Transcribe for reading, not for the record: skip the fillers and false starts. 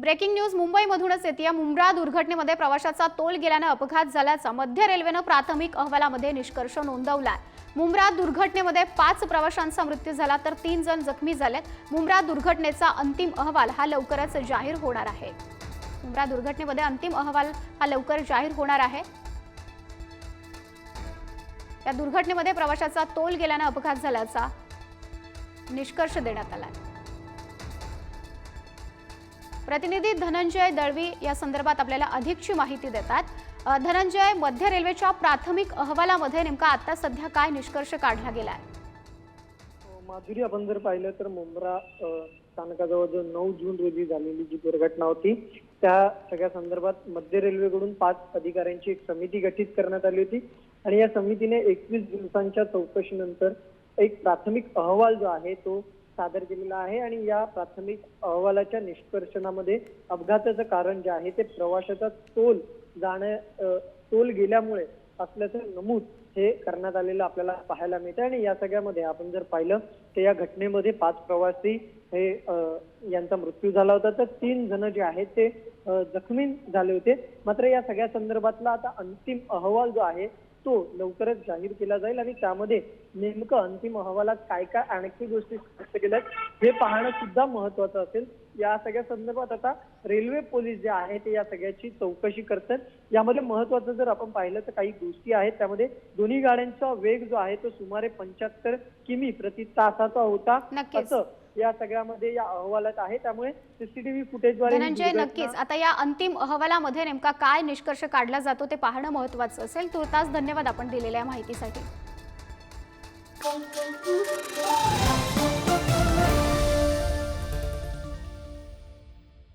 Breaking news मुंबईमधूनच येते। मुंब्रा दुर्घटनेमध्ये प्रवाशाचा तोल गेल्याने अपघात झाल्याचा मध्य रेल्वेने प्राथमिक अहवालामध्ये निष्कर्ष नोंदवलाय। मुंब्रा दुर्घटनेमध्ये 5 प्रवाशांचा मृत्यू झाला तर 3 जण जखमी झालेत। मुंब्रा दुर्घटनेचा अंतिम अहवाल हा लवकरच जाहीर होणार आहे। मुंब्रा दुर्घटनेमध्ये अंतिम अहवाल हा लवकर जाहीर होणार आहे। या दुर्घटनेमध्ये प्रवाशाचा तोल गेल्याने अपघात झाल्याचा निष्कर्ष देण्यात आलाय। प्रतिनिधी धनंजय दळवी या संदर्भात आपल्याला अधिकची माहिती देतात। धनंजय, मध्य रेल्वेच्या प्राथमिक अहवालामध्ये नेमका आता सध्या काय निष्कर्ष काढला गेलाय? माधुरी, आपण जर पाहिलं तर मुंब्रा स्थानकाजवळ जो 9 जून रोजी झालेली जी दुर्घटना होती त्या सगळ्या संदर्भात मध्य रेल्वेकडून 5 अधिकाऱ्यांची एक समिती गठीत करण्यात आली होती आणि या समितीने 21 दिवसांच्या चौकशीनंतर एक प्राथमिक अहवाल जो आहे तो सादर केलेला आहे आणि या प्राथमिक अहवालाच्या निष्कर्षणामध्ये अपघाताचं कारण जे आहे ते प्रवाशाचा तोल गेल्यामुळे असल्याचं नमूद हे करण्यात आलेलं आपल्याला पाहायला मिळतं। आणि या सगळ्यामध्ये आपण जर पाहिलं तर या घटनेमध्ये 5 प्रवासी हे यांचा मृत्यू झाला होता तर 3 जण जे आहेत ते जखमी झाले होते। मात्र या सगळ्या संदर्भातला आता अंतिम अहवाल जो आहे तो लवकरच जाहीर केला जाईल आणि त्यामध्ये नेमकं अंतिम अहवालात काय काय आणखी गोष्टी स्पष्ट केल्यात हे पाहणं सुद्धा महत्वाचं असेल। या सगळ्या संदर्भात आता रेल्वे पोलीस जे आहे ते या सगळ्याची चौकशी करतात। यामध्ये महत्वाचं जर आपण पाहिलं तर काही गोष्टी आहेत त्यामध्ये दोन्ही गाड्यांचा वेग जो आहे तो सुमारे 75 किमी प्रति तासाचा होता असं या सगळ्यामध्ये या अहवालात आहे। त्यामुळे सीसीटीव्ही फुटेजद्वारे धनंजय, नक्कीच आता या अंतिम अहवालामध्ये नेमका काय निष्कर्ष काढला जातो ते पाहणं महत्त्वाचं असेल। तुर्तास धन्यवाद आपण दिलेल्या माहितीसाठी।